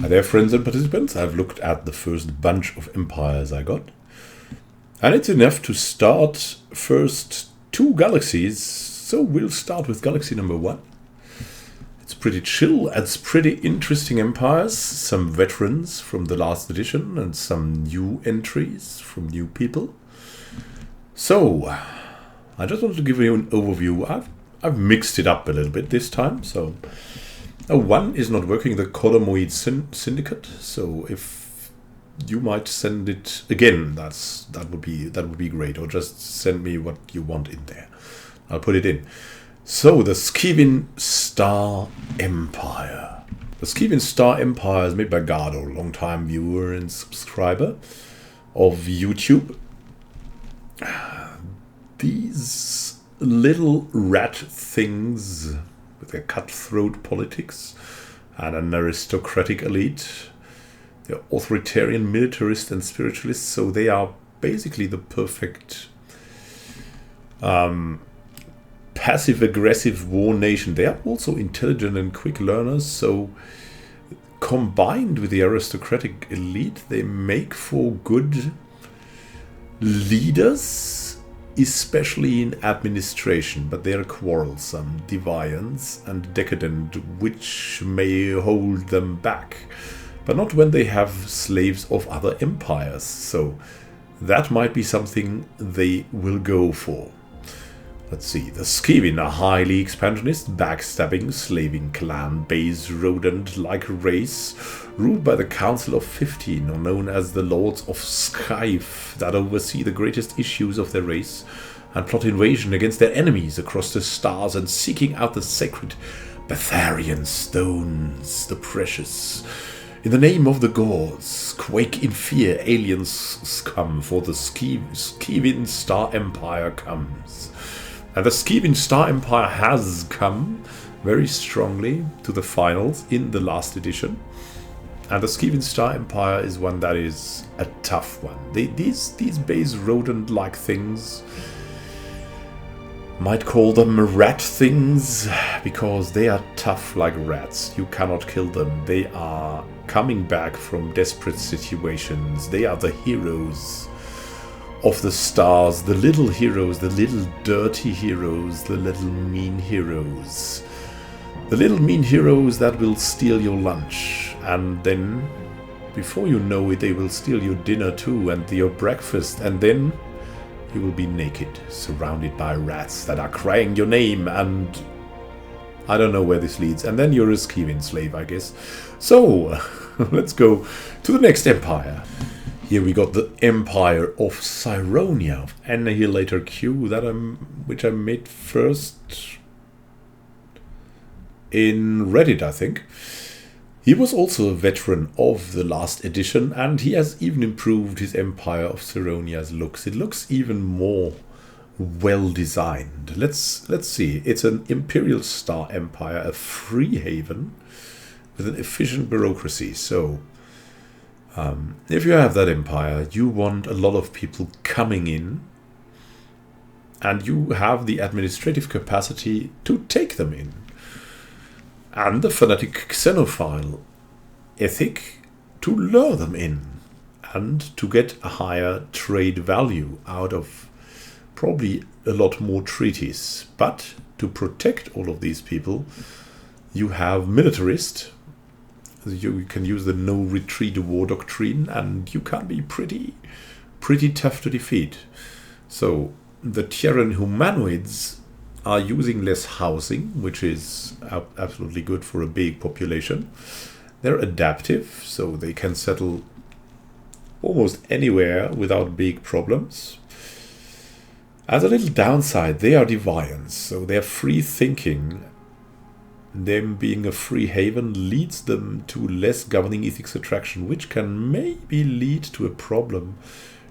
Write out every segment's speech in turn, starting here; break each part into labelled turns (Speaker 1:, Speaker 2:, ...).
Speaker 1: Hi there, friends and participants. I've looked at the first bunch of empires I got. And it's enough to start first 2 galaxies. So we'll start with galaxy number 1. It's pretty chill. It's pretty interesting empires. Some veterans from the last edition and some new entries from new people. So I just wanted to give you an overview. I've mixed it up a little bit this time. So 1 is not working, the Colomoid Syndicate. So if you might send it again, that would be great. Or just send me what you want in there. I'll put it in. So the Skivin Star Empire. The Skivin Star Empire is made by Gardo, long-time viewer and subscriber of YouTube. These little rat things with their cutthroat politics and an aristocratic elite. They're authoritarian, militarist and spiritualist, so they are basically the perfect passive-aggressive war nation. They are also intelligent and quick learners, so combined with the aristocratic elite, they make for good leaders, especially in administration, but they are quarrelsome, deviant and decadent, which may hold them back, but not when they have slaves of other empires, so that might be something they will go for. Let's see, the Skivin are highly expansionist, backstabbing, slaving clan, base rodent-like race, ruled by the Council of 15, or known as the Lords of Skyf, that oversee the greatest issues of their race and plot invasion against their enemies across the stars and seeking out the sacred Betharian stones, the precious. In the name of the gods, quake in fear, aliens come, for the Skivin Star Empire comes. And the Skivin Star Empire has come very strongly to the finals in the last edition. And the Skivin Star Empire is one that is a tough one. These base rodent-like things, might call them rat things, because they are tough like rats. You cannot kill them. They are coming back from desperate situations. They are the heroes of the stars, the little heroes, the little dirty heroes, the little mean heroes. The little mean heroes that will steal your lunch, and then, before you know it, they will steal your dinner too, and your breakfast, and then you will be naked, surrounded by rats that are crying your name, and I don't know where this leads. And then you're a Skivin slave, I guess. So, let's go to the next empire. Here we got the Empire of Sironia, of Annihilator Q, which I made first in Reddit, I think. He was also a veteran of the last edition, and he has even improved his Empire of Sironia's looks. It looks even more well designed. Let's see. It's an Imperial Star Empire, a free haven with an efficient bureaucracy. So if you have that empire, you want a lot of people coming in, and you have the administrative capacity to take them in, and the fanatic xenophile ethic to lure them in, and to get a higher trade value out of probably a lot more treaties. But to protect all of these people, you have militarist. You can use the no retreat war doctrine, and you can be pretty tough to defeat. So the Terran humanoids are using less housing, which is absolutely good for a big population. They're adaptive, so they can settle almost anywhere without big problems. As a little downside, they are deviants, so they're free thinking. Them being a free haven leads them to less governing ethics attraction, which can maybe lead to a problem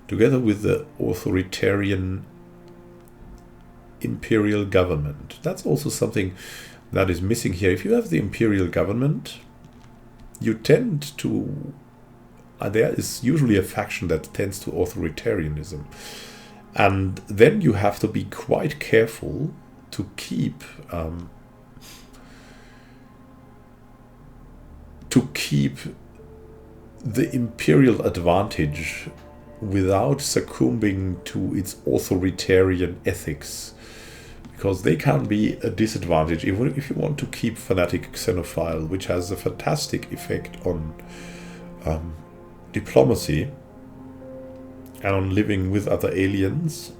Speaker 1: together with the authoritarian imperial government. That's also something that is missing here. If you have the imperial government, you tend to... there is usually a faction that tends to authoritarianism. And then you have to be quite careful to keep the imperial advantage without succumbing to its authoritarian ethics, because they can be a disadvantage even if you want to keep fanatic xenophile, which has a fantastic effect on diplomacy and on living with other aliens,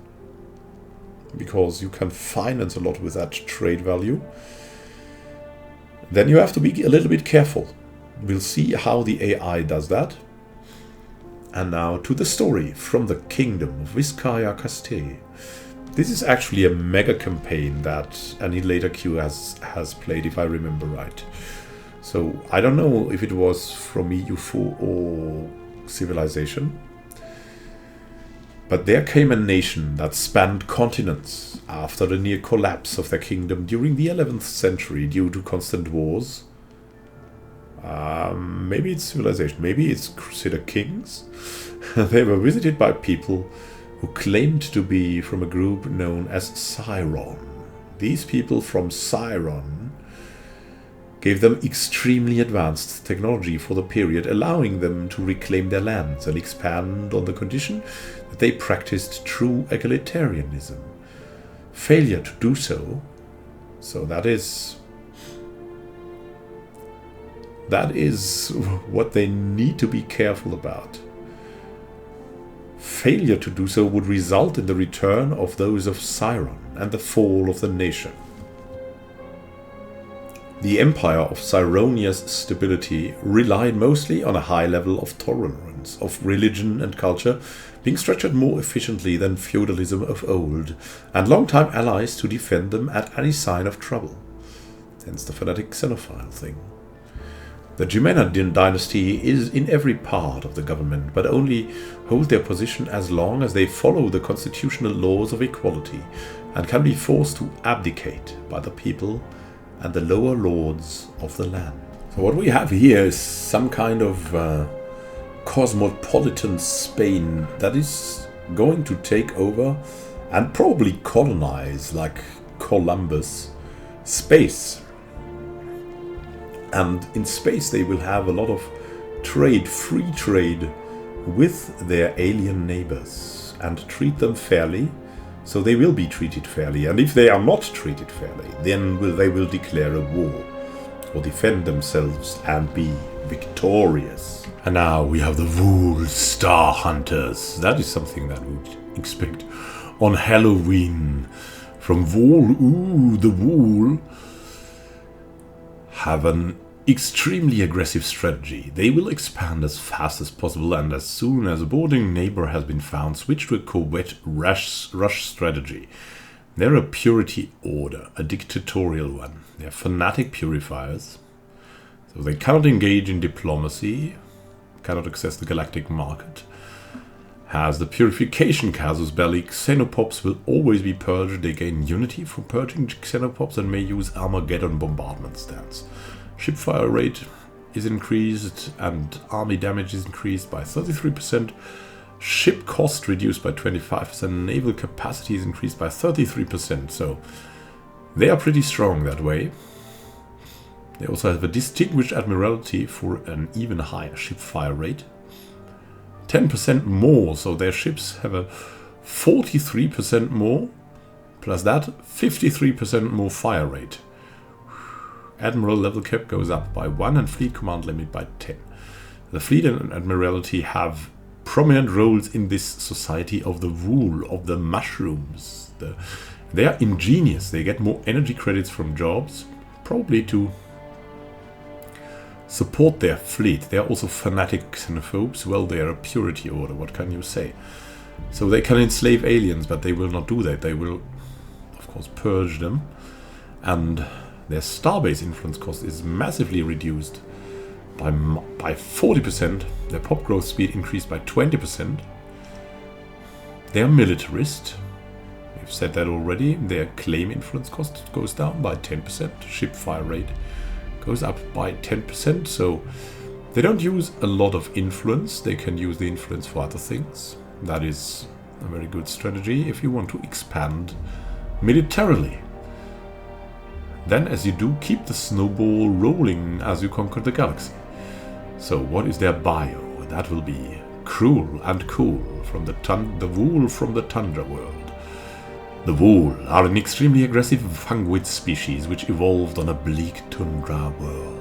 Speaker 1: because you can finance a lot with that trade value. Then you have to be a little bit careful. We'll see how the AI does that. And now to the story from the Kingdom of Vizcaya Caste. This is actually a mega campaign that Annihilator Q has played, if I remember right. So I don't know if it was from EU4 or Civilization. But there came a nation that spanned continents after the near collapse of their kingdom during the 11th century due to constant wars. Maybe it's Civilization, maybe it's Crusader Kings. They were visited by people who claimed to be from a group known as Siron. These people from Siron gave them extremely advanced technology for the period, allowing them to reclaim their lands and expand on the condition that they practiced true egalitarianism. Failure to do so, that is what they need to be careful about. Failure to do so would result in the return of those of Siron and the fall of the nation. The empire of Sironia's stability relied mostly on a high level of tolerance of religion and culture, being structured more efficiently than feudalism of old, and long-time allies to defend them at any sign of trouble. Hence the fanatic xenophile thing. The Jimena dynasty is in every part of the government, but only hold their position as long as they follow the constitutional laws of equality, and can be forced to abdicate by the people and the lower lords of the land. So what we have here is some kind of cosmopolitan Spain that is going to take over and probably colonize, like Columbus, space. And in space they will have a lot of trade, free trade with their alien neighbors and treat them fairly. So they will be treated fairly, and if they are not treated fairly, then they will declare a war or defend themselves and be victorious. And now we have the Wool Star Hunters. That is something that we would expect on Halloween from Wool. Ooh, the Wool have an extremely aggressive strategy. They will expand as fast as possible, and as soon as a boarding neighbor has been found, switch to a covert rush strategy. They're a purity order, a dictatorial one. They're fanatic purifiers, so they cannot engage in diplomacy, cannot access the galactic market. Has the purification casus belli, xenopops will always be purged. They gain unity from purging xenopops and may use Armageddon bombardment stance. Ship fire rate is increased and army damage is increased by 33%. Ship cost reduced by 25%. Naval capacity is increased by 33%. So they are pretty strong that way. They also have a distinguished admiralty for an even higher ship fire rate. 10% more, so their ships have a 43% more. Plus that, 53% more fire rate. Admiral level cap goes up by 1 and fleet command limit by 10. The fleet and admiralty have prominent roles in this society of the wool, of the mushrooms. They are ingenious. They get more energy credits from jobs, probably to support their fleet. They are also fanatic xenophobes. Well, they are a purity order. What can you say? So they can enslave aliens, but they will not do that. They will, of course, purge them. And their starbase influence cost is massively reduced by 40%. Their pop growth speed increased by 20%. They are militarist. We've said that already. Their claim influence cost goes down by 10%. Ship fire rate goes up by 10%. So they don't use a lot of influence. They can use the influence for other things. That is a very good strategy if you want to expand militarily. Then, as you do, keep the snowball rolling as you conquer the galaxy. So, what is their bio? that will be cruel and cool from the Wool from the Tundra world. The Wool are an extremely aggressive fungoid species which evolved on a bleak tundra world.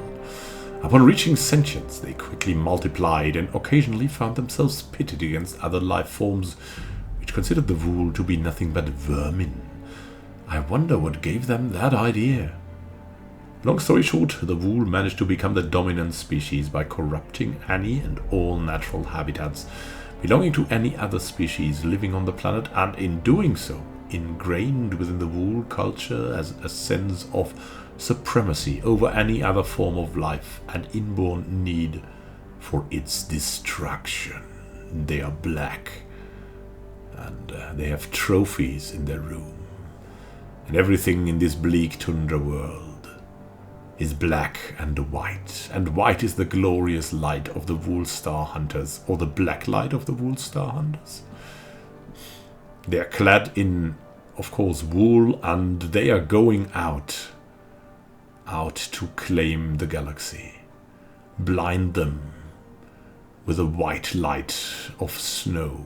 Speaker 1: Upon reaching sentience, they quickly multiplied and occasionally found themselves pitted against other life forms which considered the Wool to be nothing but vermin. I wonder what gave them that idea. Long story short, the Wool managed to become the dominant species by corrupting any and all natural habitats belonging to any other species living on the planet, and in doing so, ingrained within the Wool culture as a sense of supremacy over any other form of life and inborn need for its destruction. They are black, and they have trophies in their room. And everything in this bleak tundra world is black and white is the glorious light of the Wool Star Hunters, or the black light of the Wool Star Hunters. They are clad in, of course, wool, and they are going out to claim the galaxy, blind them with a white light of snow,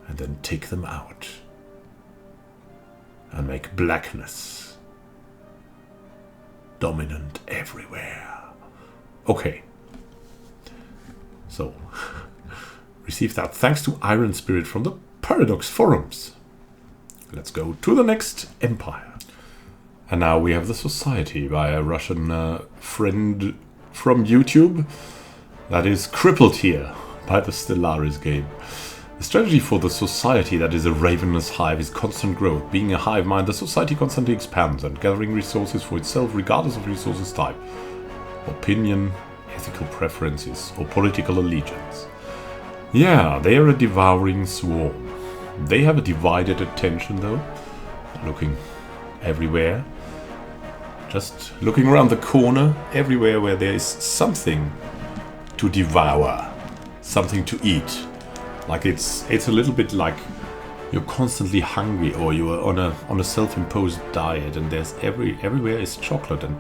Speaker 1: and then take them out and make blackness dominant everywhere. Okay. So, receive that thanks to Iron Spirit from the Paradox forums. Let's go to the next empire. And now we have the Society by a Russian friend from YouTube that is crippled here by the Stellaris game. The strategy for the Society, that is a ravenous hive, is constant growth. Being a hive mind, the Society constantly expands and gathering resources for itself regardless of resources type, opinion, ethical preferences, or political allegiance. Yeah, they are a devouring swarm. They have a divided attention though, looking everywhere. Just looking around the corner, everywhere where there is something to devour, something to eat. Like it's a little bit like you're constantly hungry, or you are on a self-imposed diet, and there's everywhere is chocolate, and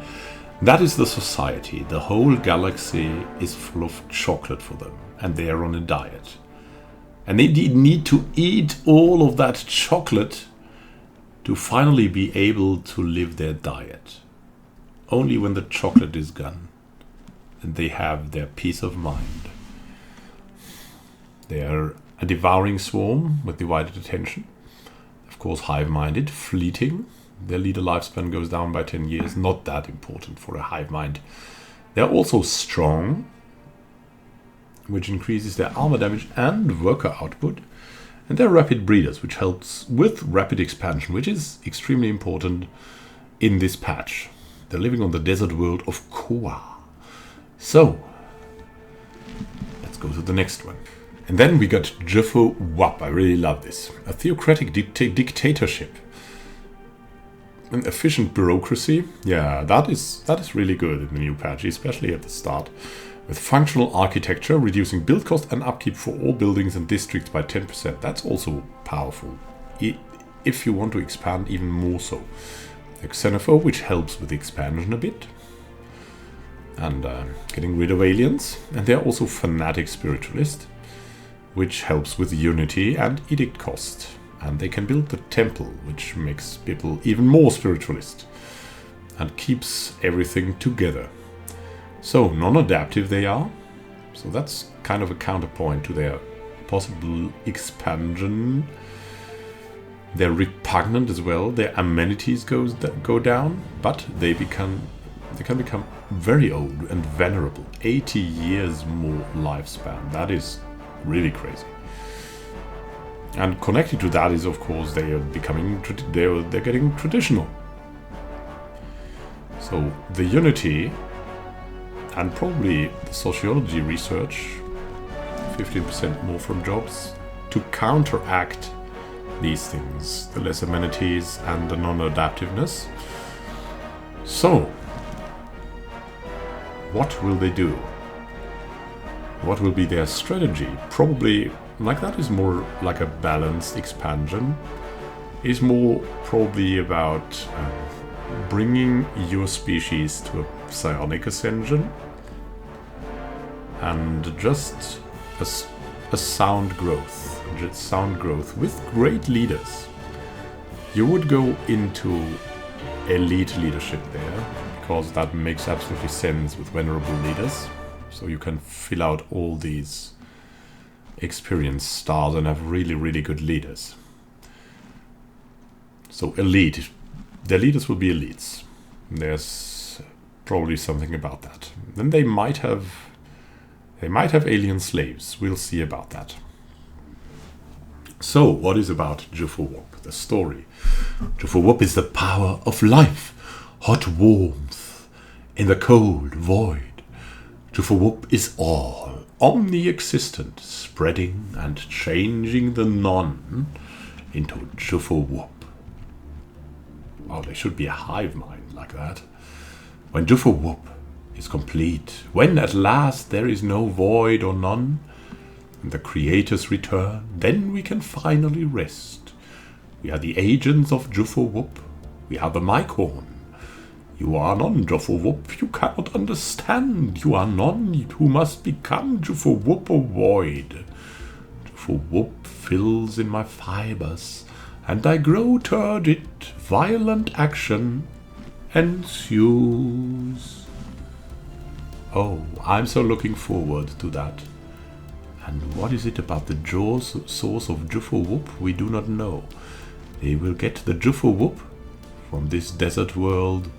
Speaker 1: that is the Society. The whole galaxy is full of chocolate for them, and they are on a diet. And they need to eat all of that chocolate to finally be able to live their diet. Only when the chocolate is gone, and they have their peace of mind. They are a devouring swarm with divided attention. Of course, hive-minded, fleeting. Their leader lifespan goes down by 10 years. Not that important for a hive mind. They are also strong, which increases their armor damage and worker output. And they're rapid breeders, which helps with rapid expansion, which is extremely important in this patch. They're living on the desert world of Koa. So, let's go to the next one. And then we got Jeffo Wap. I really love this. A theocratic dictatorship. An efficient bureaucracy. Yeah, that is really good in the new patch, especially at the start. With functional architecture, reducing build cost and upkeep for all buildings and districts by 10%. That's also powerful, if you want to expand even more so. A xenophobe, which helps with expansion a bit. And getting rid of aliens. And they're also fanatic spiritualist, which helps with unity and edict cost. And they can build the temple, which makes people even more spiritualist and keeps everything together. So, non-adaptive they are. So that's kind of a counterpoint to their possible expansion. They're repugnant as well. Their amenities go down, but they can become very old and venerable. 80 years more lifespan. That is really crazy. And connected to that is, of course, they are they're getting traditional. So the unity and probably the sociology research, 15% more from jobs, to counteract these things, the less amenities and the non-adaptiveness. So, what will they do? What will be their strategy? Probably, like that is more like a balanced expansion. It is more probably about bringing your species to a psionic ascension and just a sound growth, with great leaders. You would go into elite leadership there, because that makes absolutely sense with venerable leaders. So you can fill out all these experienced stars and have really, really good leaders. So elite. Their leaders will be elites. There's probably something about that. Then they might have alien slaves. We'll see about that. So, what is about Jufawop, the story? Jufawop is the power of life, hot warmth in the cold void. Jufawop is all, omni-existent, spreading and changing the none into Jufawop. Oh, there should be a hive mind like that. When Jufawop is complete, when at last there is no void or none, and the creators return, then we can finally rest. We are the agents of Jufawop. We are the Mycorn. You are none, Jufawop. You cannot understand. You are none who must become Jufawop or void. Jufawop fills in my fibers, and I grow turgid. Violent action ensues. Oh, I'm so looking forward to that. And what is it about the source of Jufawop? We do not know. They will get the Jufawop from this desert world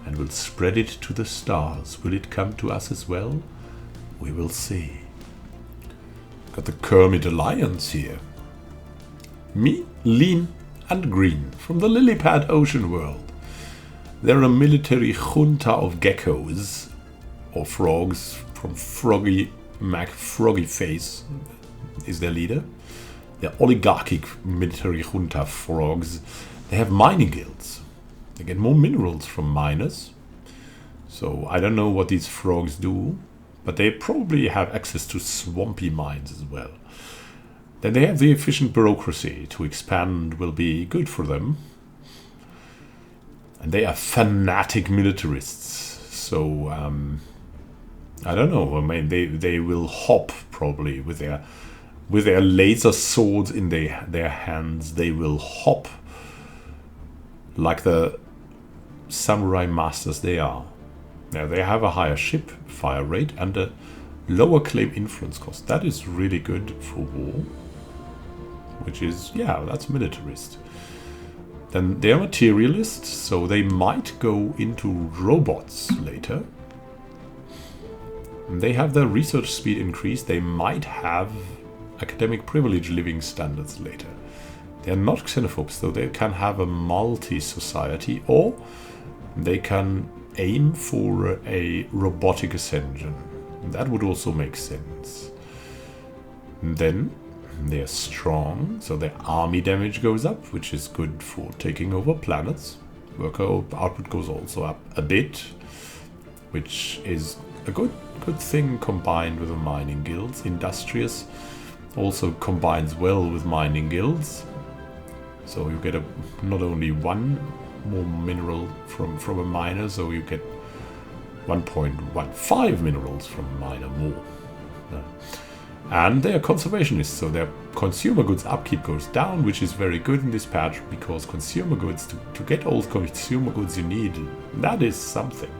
Speaker 1: and will spread it to the stars. Will it come to us as well? We will see. Got the Kermit Alliance here. Me, lean and green, from the Lily-Pad ocean world. They're a military junta of geckos, or frogs, from Froggy Face is their leader. They're oligarchic military junta frogs. They have mining guilds. They get more minerals from miners. So I don't know what these frogs do, but they probably have access to swampy mines as well. Then they have the efficient bureaucracy. To expand will be good for them. And they are fanatic militarists. So, I don't know. I mean, they will hop probably with their laser swords in their hands. They will hop like the samurai masters they are. Now, they have a higher ship fire rate and a lower claim influence cost. That is really good for war. Which is, yeah, that's militarist. Then they're materialists, so they might go into robots later. And they have their research speed increased. They might have academic privilege living standards later. They're not xenophobes, though they can have a multi-society, or they can aim for a robotic ascension. That would also make sense. And then they're strong, so their army damage goes up, which is good for taking over planets. Worker output goes also up a bit, which is a good thing combined with the mining guilds. Industrious also combines well with mining guilds. So you get not only one more mineral from a miner, so you get 1.15 minerals from a miner more. And they are conservationists, so their consumer goods upkeep goes down, which is very good in this patch, because consumer goods, to get all consumer goods you need, that is something.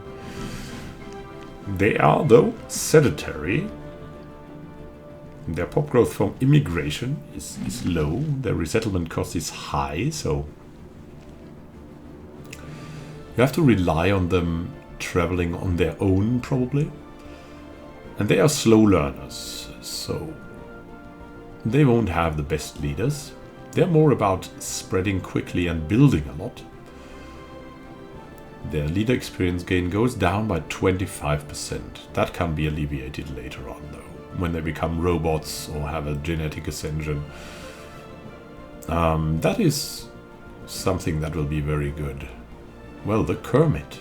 Speaker 1: They are, though, sedentary. Their pop growth from immigration is low. Their resettlement cost is high, so you have to rely on them traveling on their own, probably. And they are slow learners, so they won't have the best leaders. They're more about spreading quickly and building a lot. Their leader experience gain goes down by 25%. That can be alleviated later on, though, when they become robots or have a genetic ascension. That is something that will be very good. Well, the Kermit.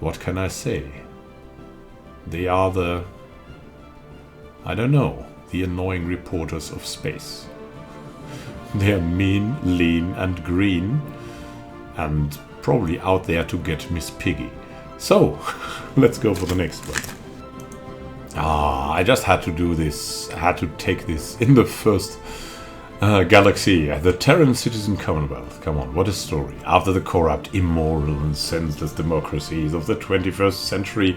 Speaker 1: What can I say? They are the, I don't know, the annoying reporters of space. They are mean, lean, and green, and probably out there to get Miss Piggy. So, let's go for the next one. I just had to do this. I had to take this in the first galaxy. The Terran citizen commonwealth. Come on, what a story. After the corrupt, immoral and senseless democracies of the 21st century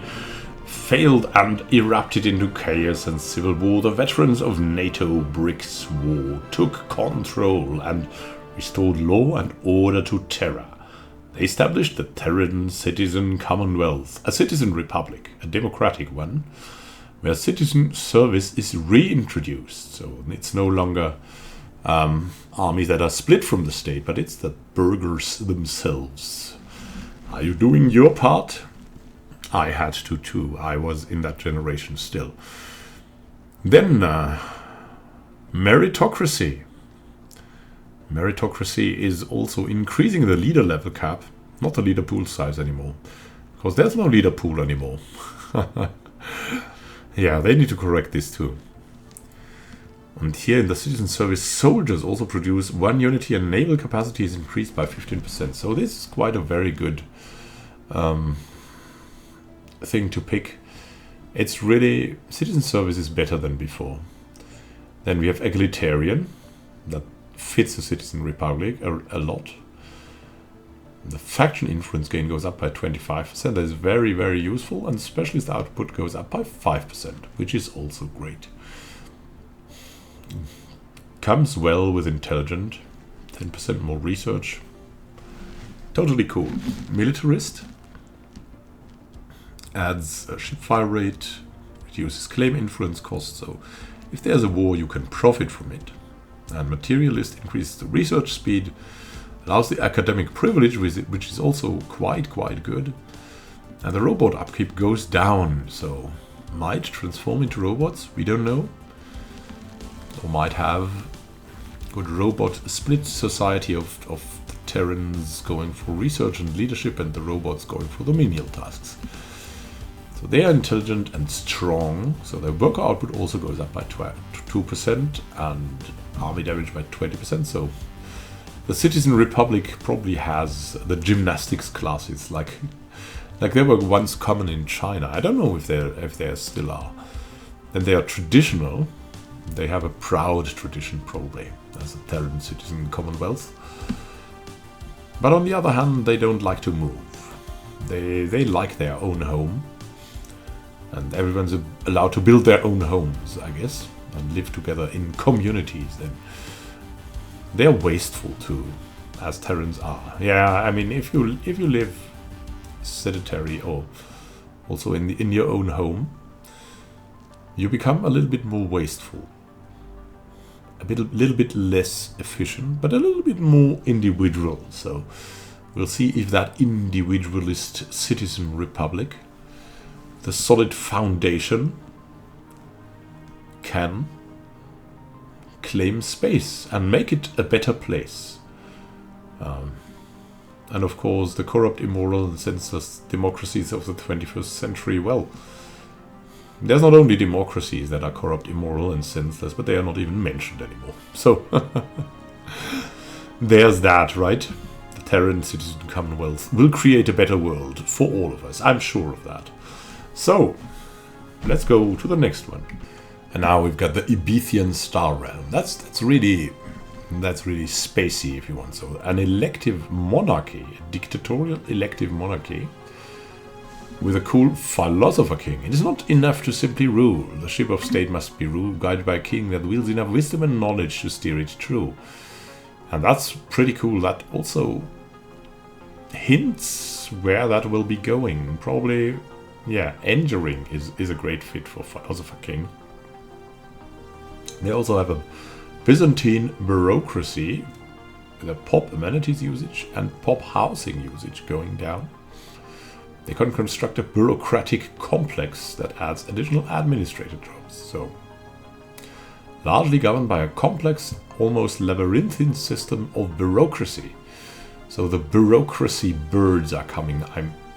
Speaker 1: failed and erupted into chaos and civil war, the veterans of NATO BRICS war took control and restored law and order to Terra. They established the Terran Citizen Commonwealth, a citizen republic, a democratic one, where citizen service is reintroduced. So it's no longer armies that are split from the state, but it's the burghers themselves. Are you doing your part? I had to too. I was in that generation still. Then meritocracy. Meritocracy is also increasing the leader level cap, not the leader pool size anymore, because there's no leader pool anymore. Yeah, they need to correct this too. And here in the citizen service, soldiers also produce 1 unity and naval capacity is increased by 15%. So this is quite a very good thing to pick. It's really, citizen service is better than before. Then we have egalitarian, that fits the citizen republic a lot. The faction influence gain goes up by 25%. That is very, very useful, and specialist output goes up by 5%, which is also great. Comes well with intelligent, 10% more research. Totally cool. Militarist adds a ship fire rate, reduces claim influence costs, so if there's a war you can profit from it. And materialist increases the research speed, allows the academic privilege, which is also quite good. And the robot upkeep goes down, so might transform into robots, we don't know. Or might have good robot split society of the Terrans going for research and leadership and the robots going for the menial tasks. So they are intelligent and strong, so their worker output also goes up by 2% and army damage by 20%. So the Citizen Republic probably has the gymnastics classes like they were once common in China. I don't know if they still are. And they are traditional. They have a proud tradition probably as a Terran Citizen Commonwealth. But on the other hand, they don't like to move. They like their own home. And everyone's allowed to build their own homes, I guess, and live together in communities. Then they're wasteful too, as Terrans are. Yeah, I mean, if you live sedentary or also in your own home, you become a little bit more wasteful, little bit less efficient, but a little bit more individual. So we'll see if that individualist citizen republic, the solid foundation, can claim space and make it a better place. And of course, the corrupt, immoral, and senseless democracies of the 21st century, well, there's not only democracies that are corrupt, immoral, and senseless, but they are not even mentioned anymore. So, there's that, right? The Terran Citizen Commonwealth will create a better world for all of us. I'm sure of that. So, let's go to the next one. And now we've got the Ebithian star realm. That's really spacey, if you want. So, an elective monarchy, a dictatorial elective monarchy, with a cool philosopher king. It is not enough to simply rule. The ship of state must be ruled, guided by a king that wields enough wisdom and knowledge to steer it true. And that's pretty cool. That also hints where that will be going. Probably, yeah, Enduring is a great fit for philosopher king. They also have a Byzantine bureaucracy with a pop amenities usage and pop housing usage going down. They can construct a bureaucratic complex that adds additional administrative jobs. So, largely governed by a complex, almost labyrinthine system of bureaucracy. So the bureaucracy birds are coming.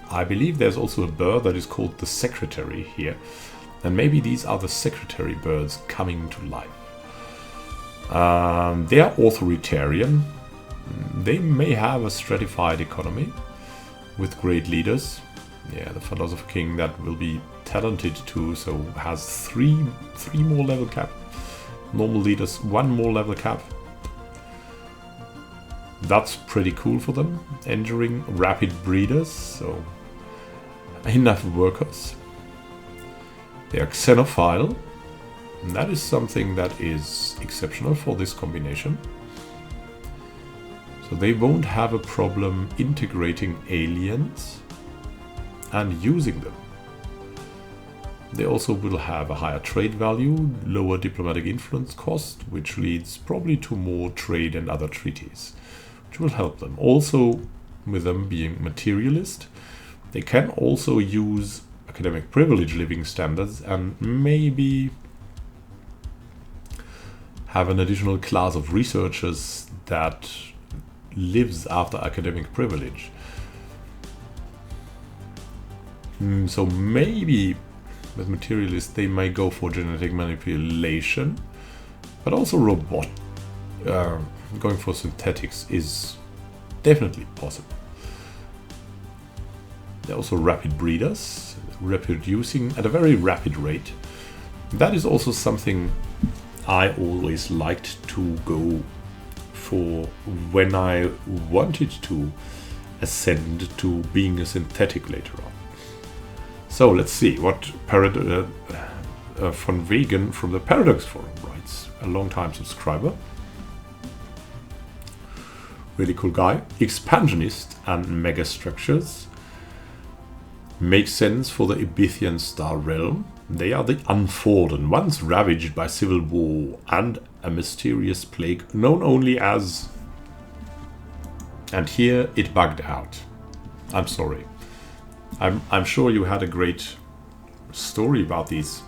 Speaker 1: I believe there's also a bird that is called the secretary here. And maybe these are the secretary birds coming to life. They are authoritarian. They may have a stratified economy with great leaders. Yeah, the Philosopher King, that will be talented too, so has three more level cap. Normal leaders, 1 more level cap. That's pretty cool for them. Entering rapid breeders, so enough workers. They are xenophile. And that is something that is exceptional for this combination. So they won't have a problem integrating aliens and using them. They also will have a higher trade value, lower diplomatic influence cost, which leads probably to more trade and other treaties, which will help them. Also, with them being materialist, they can also use academic privilege living standards and maybe have an additional class of researchers that lives after academic privilege. So maybe with materialists they may go for genetic manipulation, but also going for synthetics is definitely possible. They're also rapid breeders, reproducing at a very rapid rate. That is also something I always liked to go for when I wanted to ascend to being a synthetic later on. So let's see what von Wegen from the Paradox Forum writes, a long-time subscriber. Really cool guy. Expansionist and megastructures make sense for the Ebithian star realm. They are the unfallen, once ravaged by civil war and a mysterious plague known only as... And here it bugged out. I'm sorry. I'm sure you had a great story about these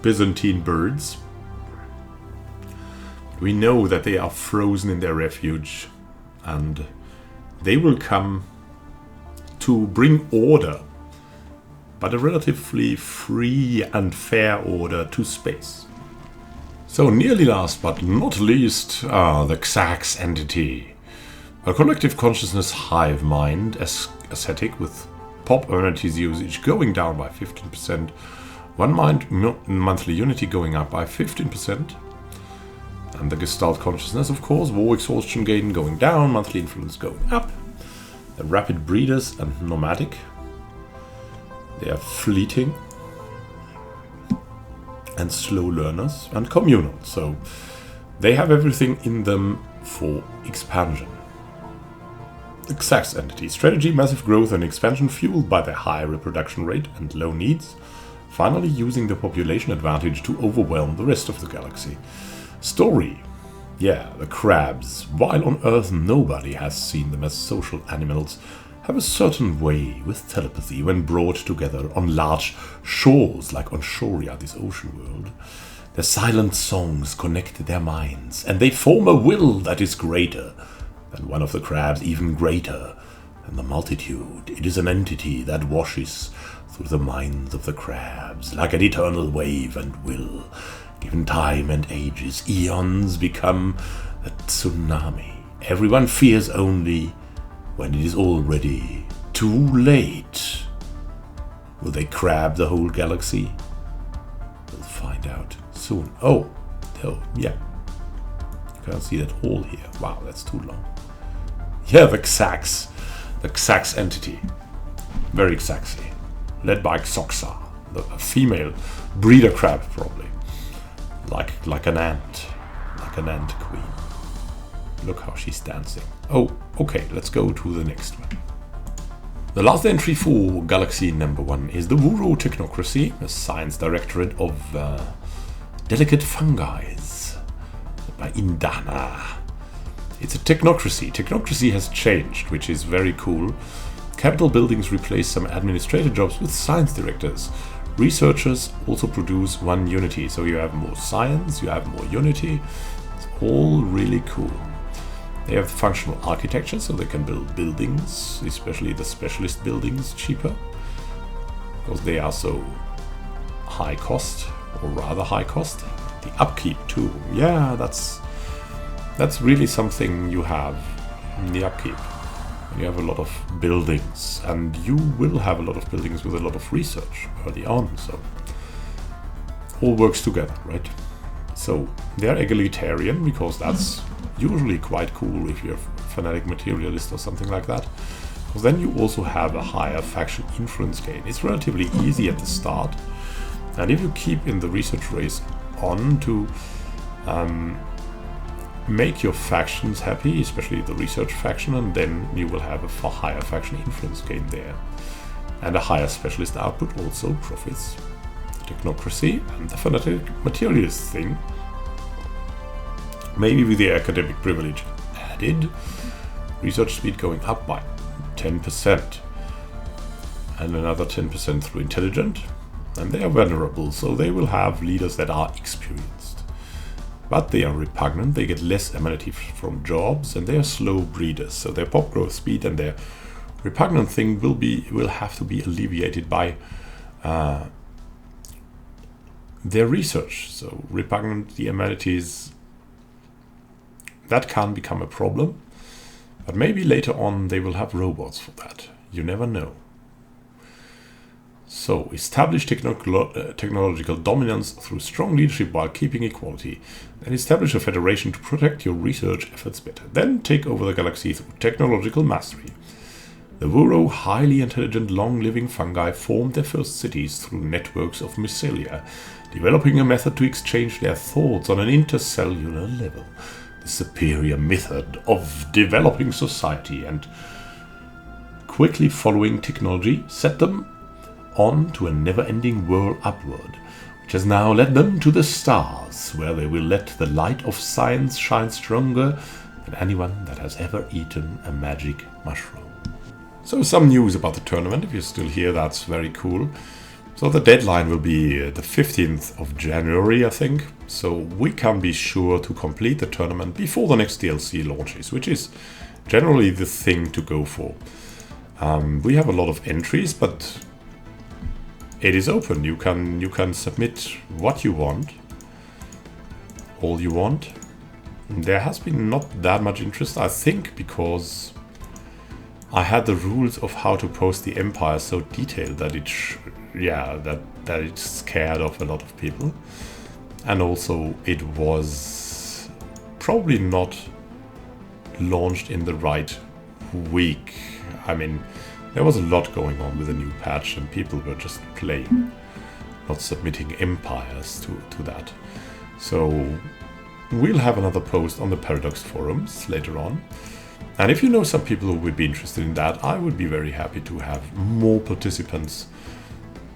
Speaker 1: Byzantine birds. We know that they are frozen in their refuge and they will come to bring order, but a relatively free and fair order to space. So nearly last but not least, the Xax entity. A collective consciousness hive mind, ascetic with pop entities usage going down by 15%, one mind monthly unity going up by 15%, and the Gestalt consciousness, of course, war exhaustion gain going down, monthly influence going up. The rapid breeders and nomadic, they are fleeting and slow learners and communal, so they have everything in them for expansion. The Xax entity, strategy, massive growth and expansion fueled by their high reproduction rate and low needs, finally using the population advantage to overwhelm the rest of the galaxy. Story. Yeah, the crabs, while on Earth nobody has seen them as social animals, have a certain way with telepathy when brought together on large shores like on Shoria, this ocean world. Their silent songs connect their minds, and they form a will that is greater than one of the crabs, even greater than the multitude. It is an entity that washes through the minds of the crabs like an eternal wave and will. Given time and ages, eons become a tsunami. Everyone fears only when it is already too late. Will they crab the whole galaxy? We'll find out soon. Oh, yeah. Can't see that all here. Wow, that's too long. Yeah, the Xax entity. Very Xaxy. Led by Xoxa, a female breeder crab, probably. Like an ant queen. Look how she's dancing. Oh, okay, let's go to the next one. The last entry for Galaxy number 1 is the Wuro Technocracy, a science directorate of delicate fungi by Indana. It's a technocracy. Technocracy has changed, which is very cool. Capital buildings replace some administrative jobs with science directors. Researchers also produce one unity, so you have more science, you have more unity. It's all really cool. They have functional architecture, so they can build buildings, especially the specialist buildings, cheaper, because they are so high cost, or rather high cost. The upkeep too, yeah, that's really something you have in the upkeep. You have a lot of buildings, and you will have a lot of buildings with a lot of research early on, so all works together, right? So they're egalitarian because that's usually quite cool if you're a fanatic materialist or something like that. Because then you also have a higher faction influence gain. It's relatively easy at the start, and if you keep in the research race on to make your factions happy, especially the research faction, and then you will have a far higher faction influence gain there. And a higher specialist output also profits the technocracy and the fanatic materialist thing. Maybe with the academic privilege added, research speed going up by 10%. And another 10% through intelligent. And they are venerable, so they will have leaders that are experienced. But they are repugnant, they get less amenity from jobs, and they are slow breeders. So their pop growth speed and their repugnant thing will have to be alleviated by their research. So repugnant, the amenities, that can become a problem. But maybe later on they will have robots for that. You never know. So, establish technological dominance through strong leadership while keeping equality. Then establish a federation to protect your research efforts better. Then take over the galaxy through technological mastery. The Wuro, highly intelligent, long-living fungi formed their first cities through networks of mycelia, developing a method to exchange their thoughts on an intercellular level. The superior method of developing society and quickly following technology set them on to a never-ending whirl upward, which has now led them to the stars, where they will let the light of science shine stronger than anyone that has ever eaten a magic mushroom. So some news about the tournament. If you're still here, that's very cool. So the deadline will be the 15th of January, I think. So we can be sure to complete the tournament before the next DLC launches, which is generally the thing to go for. We have a lot of entries, but it is open. You can submit what you want, all you want. There has been not that much interest, I think, because I had the rules of how to post the Empire so detailed that that it scared off a lot of people, and also it was probably not launched in the right week. I mean, there was a lot going on with the new patch, and people were just playing, not submitting empires to that. So we'll have another post on the Paradox forums later on. And if you know some people who would be interested in that, I would be very happy to have more participants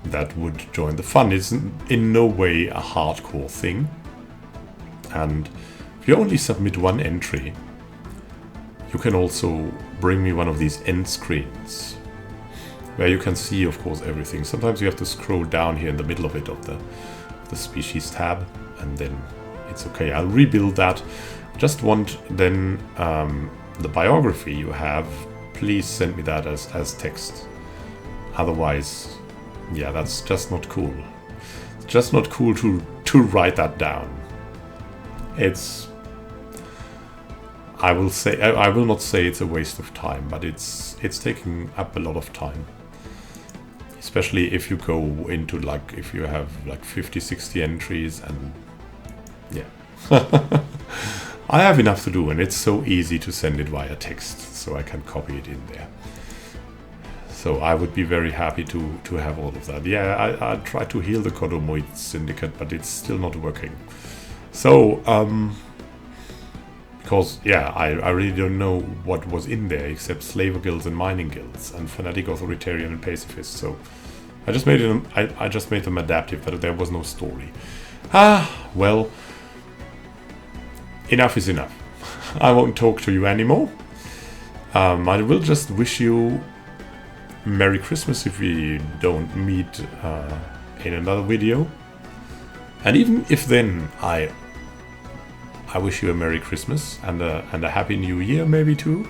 Speaker 1: that would join the fun. It's in no way a hardcore thing. And if you only submit one entry, you can also bring me one of these end screens, where you can see, of course, everything. Sometimes you have to scroll down here in the middle of it, of the species tab, and then it's okay. I'll rebuild that. Just want then the biography you have, please send me that as text. Otherwise, yeah, that's just not cool. It's just not cool to write that down. I will not say it's a waste of time, but it's taking up a lot of time. Especially if you go into, like, if you have like 50-60 entries, and yeah. I have enough to do, and it's so easy to send it via text, so I can copy it in there. So I would be very happy to have all of that. Yeah, I tried to heal the Kodomoid Syndicate, but it's still not working. So, because, yeah, I really don't know what was in there except slaver guilds and mining guilds and fanatic, authoritarian, and pacifist. So I just made them. I just made them adaptive, but there was no story. Well, enough is enough. I won't talk to you anymore. I will just wish you Merry Christmas if we don't meet in another video. And even if then, I wish you a Merry Christmas and a Happy New Year, maybe too.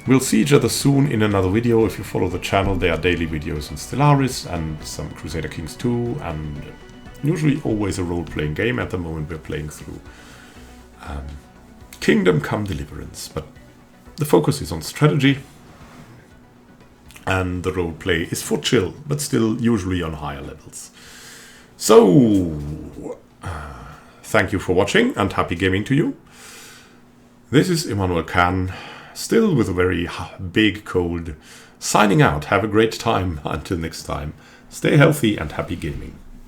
Speaker 1: We'll see each other soon in another video. If you follow the channel, there are daily videos in Stellaris and some Crusader Kings 2, and usually always a role-playing game. At the moment we're playing through Kingdom Come Deliverance, but the focus is on strategy, and the roleplay is for chill, but still usually on higher levels. So, thank you for watching, and happy gaming to you. This is Immanuel Khan, still with a very big cold, signing out. Have a great time. Until next time, stay healthy and happy gaming.